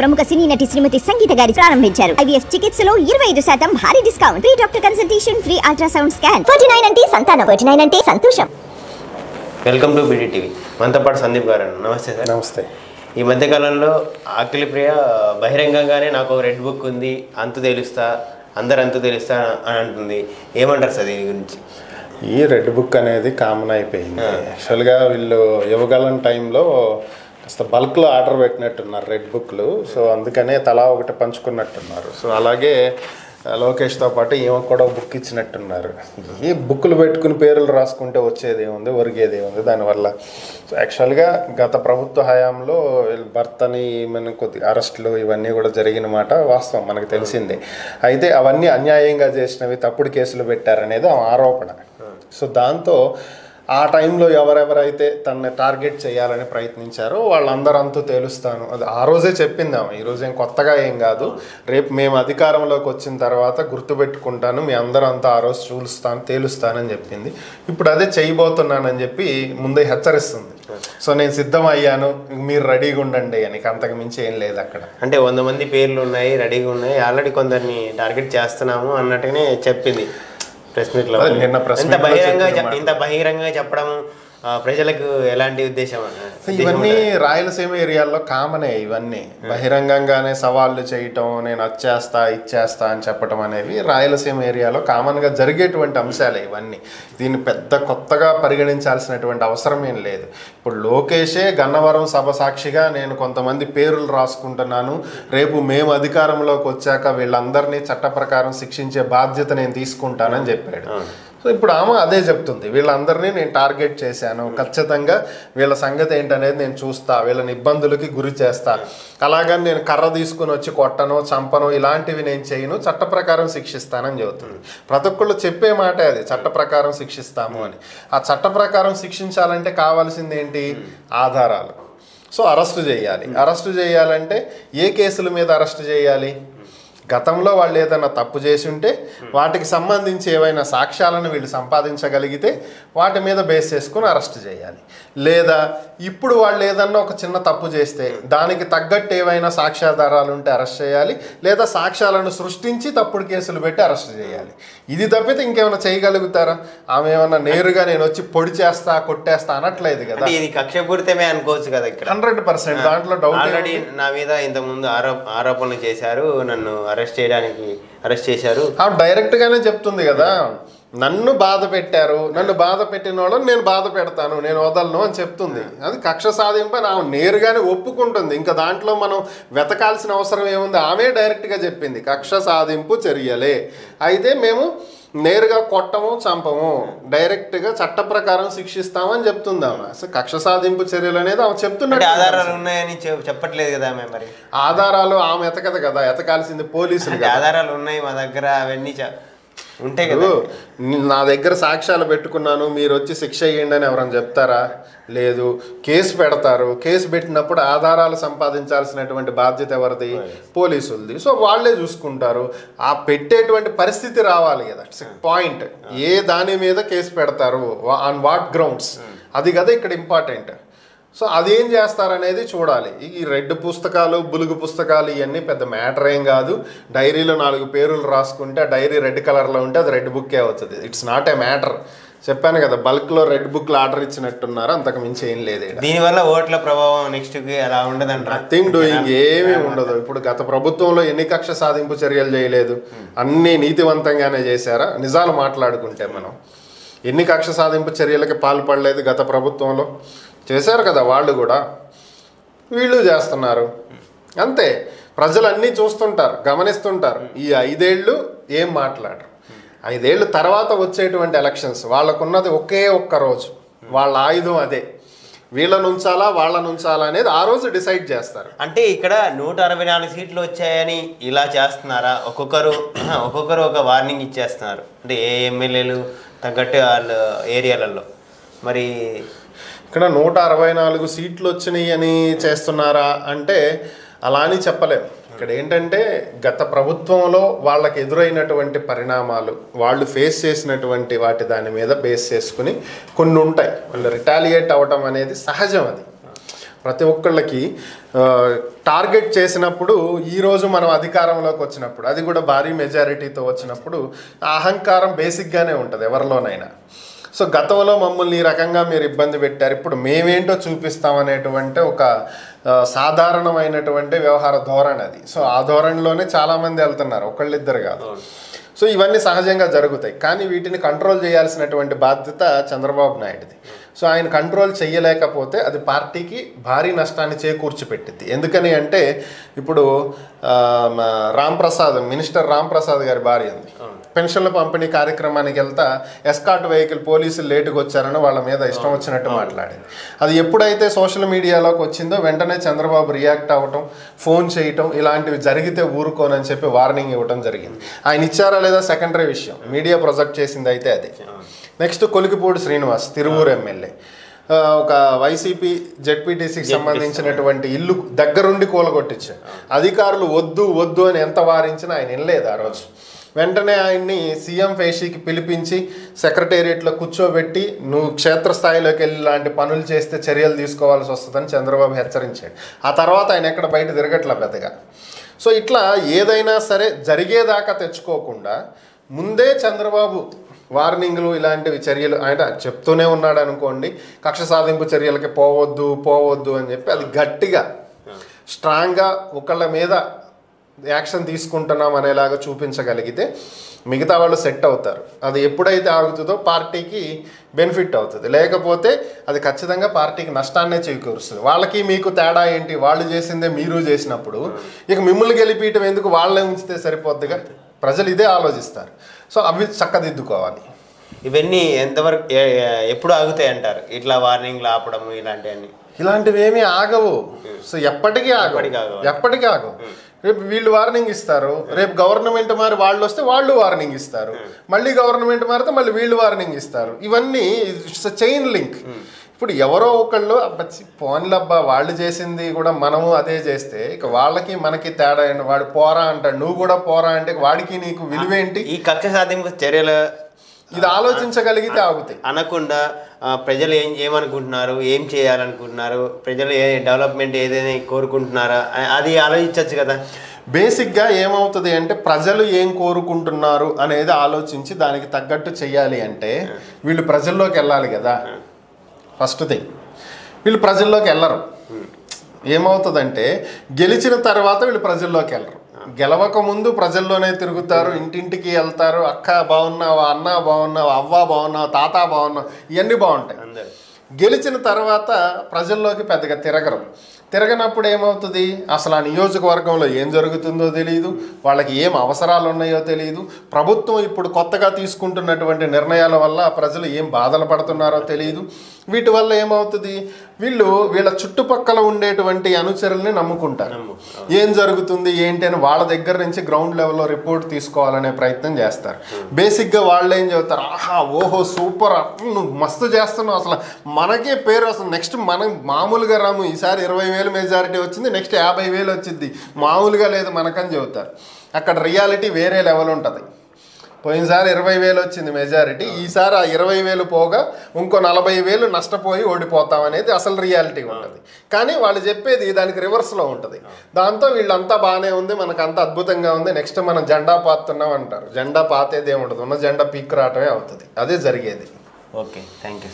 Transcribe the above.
ప్రముఖ సినీ నటి శ్రీమతి సంగీత గారి ప్రారంభించారు. IVF చికిత్సలో 25% భారీ discount, free doctor consultation, free ultrasound scan. 49 అంటే సంతానం, 49 అంటే సంతోషం. Welcome to BD TV. మనతో పాటు సందీప్ గారు. నమస్తే సార్. నమస్తే. ఈ మధ్యకాలంలో అఖిల ప్రియ బహిరంగంగానే నాకు ఒక రెడ్ బుక్ ఉంది, అంతు తెలుస్తా, అందరు అంతు తెలుస్తా అని అంటుంది. ఏమంటారు సార్ దీని గురించి? ఈ రెడ్ బుక్ అనేది కామన్ అయిపోయింది. యాక్చువల్గా వీళ్ళు యువగలం టైంలో కాస్త బల్క్లో ఆర్డర్ పెట్టినట్టున్నారు రెడ్ బుక్లు. సో అందుకనే తలా ఒకటి పంచుకున్నట్టున్నారు. సో అలాగే లోకేష్తో పాటు ఈమెకు కూడా బుక్ ఇచ్చినట్టున్నారు. ఈ బుక్కులు పెట్టుకుని పేర్లు రాసుకుంటే వచ్చేది ఏముంది, ఒరిగేది ఏముంది దానివల్ల. సో యాక్చువల్గా గత ప్రభుత్వ హయాంలో భర్తని ఈమెను కొద్ది అరెస్టులు ఇవన్నీ కూడా జరిగిన మాట వాస్తవం, మనకు తెలిసిందే. అయితే అవన్నీ అన్యాయంగా చేసినవి, తప్పుడు కేసులు పెట్టారనేది ఆరోపణ. సో దాంతో ఆ టైంలో ఎవరెవరైతే తనని టార్గెట్ చేయాలని ప్రయత్నించారో వాళ్ళందరంతా తేలుస్తాను, అది ఆ రోజే చెప్పిందాము. ఈరోజు ఏం కొత్తగా ఏం కాదు. రేపు మేము అధికారంలోకి వచ్చిన తర్వాత గుర్తుపెట్టుకుంటాను, మీ అందరంతా ఆ రోజు తేలుస్తానని చెప్పింది. ఇప్పుడు అదే చేయబోతున్నానని చెప్పి ముందే హెచ్చరిస్తుంది. సో నేను సిద్ధం అయ్యాను, మీరు రెడీగా ఉండండి అని. అంతకు మించి ఏం లేదు అక్కడ. అంటే 100 మంది పేర్లు ఉన్నాయి, రెడీగా ఉన్నాయి, ఆల్రెడీ కొందరిని టార్గెట్ చేస్తున్నాము అన్నట్టుగానే చెప్పింది ప్రెస్ మీట్లో. ఇంత బహిరంగంగా చెప్పడం ప్రజలకు ఎలాంటి ఉద్దేశం? ఇవన్నీ రాయలసీమ ఏరియాల్లో కామనే. ఇవన్నీ బహిరంగంగానే సవాళ్ళు చేయటం, నేను వచ్చేస్తా ఇచ్చేస్తా అని చెప్పడం అనేవి రాయలసీమ ఏరియాలో కామన్గా జరిగేటువంటి అంశాలే ఇవన్నీ. దీన్ని పెద్ద కొత్తగా పరిగణించాల్సినటువంటి అవసరం ఏం లేదు. ఇప్పుడు లోకేషే గన్నవరం సభ సాక్షిగా నేను కొంతమంది పేర్లు రాసుకుంటున్నాను, రేపు మేము అధికారంలోకి వచ్చాక వీళ్ళందరినీ చట్ట ప్రకారం శిక్షించే బాధ్యత నేను తీసుకుంటానని చెప్పాడు. సో ఇప్పుడు ఆమె అదే చెప్తుంది, వీళ్ళందరినీ నేను టార్గెట్ చేశాను, ఖచ్చితంగా వీళ్ళ సంగతి ఏంటనేది నేను చూస్తా, వీళ్ళని ఇబ్బందులకి గురి చేస్తా, అలాగని నేను కర్ర తీసుకుని వచ్చి కొట్టను చంపను ఇలాంటివి నేను చేయను, చట్ట ప్రకారం శిక్షిస్తానని చెబుతుంది. ప్రతి ఒక్కళ్ళు చెప్పే మాటే అది, చట్ట ప్రకారం శిక్షిస్తాము అని. ఆ చట్ట ప్రకారం శిక్షించాలంటే కావాల్సింది ఏంటి? ఆధారాలు. సో అరెస్టు చేయాలి. అరెస్టు చేయాలంటే ఏ కేసుల మీద అరెస్టు చేయాలి? గతంలో వాళ్ళు ఏదైనా తప్పు చేసి ఉంటే వాటికి సంబంధించి ఏవైనా సాక్ష్యాలను వీళ్ళు సంపాదించగలిగితే వాటి మీద బేస్ చేసుకుని అరెస్ట్ చేయాలి. లేదా ఇప్పుడు వాళ్ళు ఏదన్నా ఒక చిన్న తప్పు చేస్తే దానికి తగ్గట్టు ఏవైనా సాక్ష్యాధారాలు ఉంటే అరెస్ట్ చేయాలి, లేదా సాక్ష్యాలను సృష్టించి తప్పుడు కేసులు పెట్టి అరెస్ట్ చేయాలి. ఇది తప్పితే ఇంకేమైనా చేయగలుగుతారా? ఆమె ఏమన్నా నేరుగా నేను వచ్చి పొడి చేస్తా కొట్టేస్తా అనట్లేదు కదా. ఇది కక్షపూరితమే అనుకోవచ్చు కదా. ఇక్కడ 100% దాంట్లో డౌట్. ఆల్రెడీ నా మీద ఇంతకుముందు ఆరోపణలు చేశారు, నన్ను అరెస్ట్ చేశారు. డైరెక్ట్ గానే చెప్తుంది కదా, నన్ను బాధ పెట్టారు, నన్ను బాధ పెట్టిన వాళ్ళని నేను బాధ పెడతాను, నేను వదలను అని చెప్తుంది. అది కక్ష సాధింపు అని ఆమె నేరుగానే ఒప్పుకుంటుంది. ఇంకా దాంట్లో మనం వెతకాల్సిన అవసరం ఏముంది? ఆమె డైరెక్ట్గా చెప్పింది కక్ష సాధింపు చర్యలే, అయితే మేము నేరుగా కొట్టము చంపము, డైరెక్ట్గా చట్ట ప్రకారం శిక్షిస్తామని చెప్తుంది ఆమె. అసలు కక్ష సాధింపు చర్యలు అనేది ఆమె చెప్తున్నట్టు. ఆధారాలు ఉన్నాయని చెప్పట్లేదు కదా ఆమె. మరి ఆధారాలు ఆమె ఎతకదు కదా, ఎతకాల్సింది పోలీసులు. ఆధారాలు ఉన్నాయి మా దగ్గర, అవన్నీ ఉంటే కదా. నా దగ్గర సాక్ష్యాలు పెట్టుకున్నాను, మీరు వచ్చి శిక్ష ఇవ్వండి అని ఎవరైనా చెప్తారా? లేదు. కేసు పెడతారు, కేసు పెట్టినప్పుడు ఆధారాలు సంపాదించాల్సినటువంటి బాధ్యత ఎవరిది? పోలీసులది. సో వాళ్ళే చూసుకుంటారు. ఆ పెట్టేటువంటి పరిస్థితి రావాలి కదా, పాయింట్. ఏ దాని మీద కేసు పెడతారు, ఆన్ వాట్ గ్రౌండ్స్, అది కదా ఇక్కడ ఇంపార్టెంట్. సో అదేం చేస్తారనేది చూడాలి. ఈ రెడ్ పుస్తకాలు బులుగు పుస్తకాలు ఇవన్నీ పెద్ద మ్యాటర్ ఏం కాదు. డైరీలో 4 పేర్లు రాసుకుంటే ఆ డైరీ రెడ్ కలర్లో ఉంటే అది రెడ్ బుక్కే అవుతుంది. It's not a matter. చెప్పాను కదా, బల్క్లో రెడ్ బుక్లు ఆర్డర్ ఇచ్చినట్టున్నారు, అంతకు మించి ఏం లేదు. దీనివల్ల ఓట్ల ప్రభావం నెక్స్ట్కి అలా ఉండదంట. నథింగ్ డూయింగ్, ఏమీ ఉండదు. ఇప్పుడు గత ప్రభుత్వంలో ఎన్ని కక్ష సాధింపు చర్యలు చేయలేదు, అన్నీ నీతివంతంగానే చేశారా? నిజాలు మాట్లాడుకుంటే మనం ఎన్ని కక్ష సాధింపు చర్యలకి పాల్పడలేదు గత ప్రభుత్వంలో? చేశారు కదా వాళ్ళు కూడా, వీళ్ళు చేస్తున్నారు. అంతే. ప్రజలు అన్నీ చూస్తుంటారు, గమనిస్తుంటారు. ఈ 5 ఏళ్ళు ఏం మాట్లాడరు. 5 ఏళ్ళు తర్వాత వచ్చేటువంటి ఎలక్షన్స్ వాళ్ళకున్నది ఒకే ఒక్క రోజు, వాళ్ళ ఆయుధం అదే. వీళ్ళను ఉంచాలా వాళ్ళను ఉంచాలా అనేది ఆ రోజు డిసైడ్ చేస్తారు. అంటే ఇక్కడ 164 సీట్లు వచ్చాయని ఇలా చేస్తున్నారా? ఒక్కొక్కరు ఒక వార్నింగ్ ఇచ్చేస్తున్నారు. అంటే ఏ ఎమ్మెల్యేలు తగ్గట్టు వాళ్ళ ఏరియాలలో. మరి ఇక్కడ 164 సీట్లు వచ్చినాయి అని చేస్తున్నారా అంటే అలా అని చెప్పలేము. ఇక్కడ ఏంటంటే గత ప్రభుత్వంలో వాళ్ళకి ఎదురైనటువంటి పరిణామాలు, వాళ్ళు ఫేస్ చేసినటువంటి వాటి దాని మీద బేస్ చేసుకుని కొన్ని ఉంటాయి. వాళ్ళు రిటాలియేట్ అవ్వటం అనేది సహజం. అది ప్రతి ఒక్కళ్ళకి టార్గెట్ చేసినప్పుడు ఈరోజు మనం అధికారంలోకి వచ్చినప్పుడు, అది కూడా భారీ మెజారిటీతో వచ్చినప్పుడు అహంకారం బేసిక్గానే ఉంటుంది ఎవరిలోనైనా. సో గతంలో మమ్మల్ని ఈ రకంగా మీరు ఇబ్బంది పెట్టారు, ఇప్పుడు మేమేంటో చూపిస్తామనేటువంటి ఒక సాధారణమైనటువంటి వ్యవహార ధోరణి అది. సో ఆ ధోరణిలోనే చాలామంది వెళ్తున్నారు, ఒకళ్ళిద్దరు కాదు. సో ఇవన్నీ సహజంగా జరుగుతాయి, కానీ వీటిని కంట్రోల్ చేయాల్సినటువంటి బాధ్యత చంద్రబాబు నాయుడుది. సో ఆయన కంట్రోల్ చేయలేకపోతే అది పార్టీకి భారీ నష్టాన్ని చేకూర్చిపెట్టింది. ఎందుకని అంటే ఇప్పుడు మినిస్టర్ రాంప్రసాద్ గారి భార్య ఉంది, పెన్షన్ల పంపిణీ కార్యక్రమానికి వెళ్తా ఎస్కాట్ వెహికల్ పోలీసులు లేటుగా వచ్చారని వాళ్ళ మీద ఇష్టం వచ్చినట్టు మాట్లాడింది. అది ఎప్పుడైతే సోషల్ మీడియాలోకి వచ్చిందో వెంటనే చంద్రబాబు రియాక్ట్ అవ్వటం, ఫోన్ చేయటం, ఇలాంటివి జరిగితే ఊరుకోనని చెప్పి వార్నింగ్ ఇవ్వడం జరిగింది. ఆయన ఇచ్చారా లేదా సెకండరీ విషయం, మీడియా ప్రొజెక్ట్ చేసింది అయితే అది. నెక్స్ట్ కొలికిపూడి శ్రీనివాస్, తిరువూరు ఎమ్మెల్యే, ఒక వైసీపీ జెడ్పీటీసీకి సంబంధించినటువంటి ఇల్లు దగ్గరుండి కూలగొట్టించారు. అధికారులు వద్దు వద్దు అని ఎంత వారించినా ఆయన వినలేదు. ఆ రోజు వెంటనే ఆయన్ని సీఎం ఫేషీకి పిలిపించి సెక్రటేరియట్లో కూర్చోబెట్టి నువ్వు క్షేత్రస్థాయిలోకి వెళ్ళి ఇలాంటి పనులు చేస్తే చర్యలు తీసుకోవాల్సి వస్తుందని చంద్రబాబు హెచ్చరించాడు. ఆ తర్వాత ఆయన ఎక్కడ బయట తిరగట్లా పెద్దగా. సో ఇట్లా ఏదైనా సరే జరిగేదాకా తెచ్చుకోకుండా ముందే చంద్రబాబు వార్నింగ్లు ఇలాంటివి చర్యలు ఆయన చెప్తూనే ఉన్నాడు అనుకోండి. కక్ష సాధింపు చర్యలకి పోవద్దు అని చెప్పి అది గట్టిగా స్ట్రాంగ్గా ఒకళ్ళ మీద యాక్షన్ తీసుకుంటున్నాం అనేలాగా చూపించగలిగితే మిగతా వాళ్ళు సెట్ అవుతారు. అది ఎప్పుడైతే ఆగుతుందో పార్టీకి బెనిఫిట్ అవుతుంది, లేకపోతే అది ఖచ్చితంగా పార్టీకి నష్టాన్నే చేకూరుస్తుంది. వాళ్ళకి మీకు తేడా ఏంటి, వాళ్ళు చేసిందే మీరు చేసినప్పుడు ఇక మిమ్మల్ని గెలిపించడం ఎందుకు, వాళ్ళని ఉంచితే సరిపోద్దిగా. ప్రజలు ఇదే ఆలోచిస్తారు. సో అవి చక్కదిద్దుకోవాలి. ఇవన్నీ ఎంతవరకు ఎప్పుడు ఆగుతాయి అంటారు, ఇట్లా వార్నింగ్లు ఆపడం ఇలాంటివి ఏమీ ఆగవు. సో ఎప్పటికీ ఆగవు. రేపు వీళ్ళు వార్నింగ్ ఇస్తారు, రేపు గవర్నమెంట్ మారి వాళ్ళు వస్తే వాళ్ళు వార్నింగ్ ఇస్తారు, మళ్ళీ గవర్నమెంట్ మారితే మళ్ళీ వీళ్ళు వార్నింగ్ ఇస్తారు. ఇవన్నీ ఇట్స్ చైన్ లింక్. ఇప్పుడు ఎవరో ఒకళ్ళు పోన్లబ్బా వాళ్ళు చేసింది కూడా మనము అదే చేస్తే ఇక వాళ్ళకి మనకి తేడా, వాడు పోరా అంటాడు, నువ్వు కూడా పోరా అంటే వాడికి నీకు విలువేంటి? ఈ కక్ష సాధింపు చర్యలు ఇది ఆలోచించగలిగితే ఆగుతాయి. అనకుండా ప్రజలు ఏమనుకుంటున్నారు, ఏం చేయాలనుకుంటున్నారు, ప్రజలు డెవలప్మెంట్ ఏదైనా కోరుకుంటున్నారా అది ఆలోచించవచ్చు కదా. బేసిక్గా ఏమవుతుంది అంటే ప్రజలు ఏం కోరుకుంటున్నారు అనేది ఆలోచించి దానికి తగ్గట్టు చెయ్యాలి అంటే వీళ్ళు ప్రజల్లోకి వెళ్ళాలి కదా. ఫస్ట్ థింగ్ వీళ్ళు ప్రజల్లోకి వెళ్ళరు. ఏమవుతుందంటే గెలిచిన తర్వాత వీళ్ళు ప్రజల్లోకి వెళ్ళరు. గెలవక ముందు ప్రజల్లోనే తిరుగుతారు, ఇంటింటికి వెళ్తారు, అక్క బాగున్నావా, అన్న బాగున్నావా, అవ్వ బాగున్నావా, తాత బాగున్నావు, ఇవన్నీ బాగుంటాయి. గెలిచిన తర్వాత ప్రజల్లోకి పెద్దగా తిరగనప్పుడు ఏమవుతుంది, అసలు ఆ నియోజకవర్గంలో ఏం జరుగుతుందో తెలియదు, వాళ్ళకి ఏం అవసరాలు ఉన్నాయో తెలియదు, ప్రభుత్వం ఇప్పుడు కొత్తగా తీసుకుంటున్నటువంటి నిర్ణయాల వల్ల ప్రజలు ఏం బాధలు పడుతున్నారో తెలియదు. వీటి వల్ల ఏమవుతుంది, వీళ్ళ చుట్టుపక్కల ఉండేటువంటి అనుచరుల్ని నమ్ముకుంటారు. ఏం జరుగుతుంది ఏంటి అని వాళ్ళ దగ్గర నుంచి గ్రౌండ్ లెవెల్లో రిపోర్ట్ తీసుకోవాలనే ప్రయత్నం చేస్తారు. బేసిక్గా వాళ్ళు ఏం చెబుతారు, ఆహా ఓహో సూపర్, నువ్వు మస్తు చేస్తున్నావు, అసలు మనకే పేరు, అసలు నెక్స్ట్ మనం మామూలుగా రాము, ఈసారి 20,000 మెజారిటీ వచ్చింది, నెక్స్ట్ 50,000 వచ్చింది, మామూలుగా లేదు మనకని చెబుతారు. అక్కడ రియాలిటీ వేరే లెవెల్ ఉంటుంది. పోయినసారి 20,000 వచ్చింది మెజారిటీ, ఈసారి ఆ 20,000 పోగా ఇంకో 40,000 నష్టపోయి ఓడిపోతాం అనేది అసలు రియాలిటీ ఉంటుంది. కానీ వాళ్ళు చెప్పేది దానికి రివర్స్లో ఉంటుంది. దాంతో వీళ్ళంతా బాగానే ఉంది, మనకు అంత అద్భుతంగా ఉంది, నెక్స్ట్ మనం జెండా పాతున్నాం అంటారు. జెండా పాతేది ఏముంటుంది, ఉన్న జెండా పీక్ రావటమే అవుతుంది. అదే జరిగేది. Okay, thank you.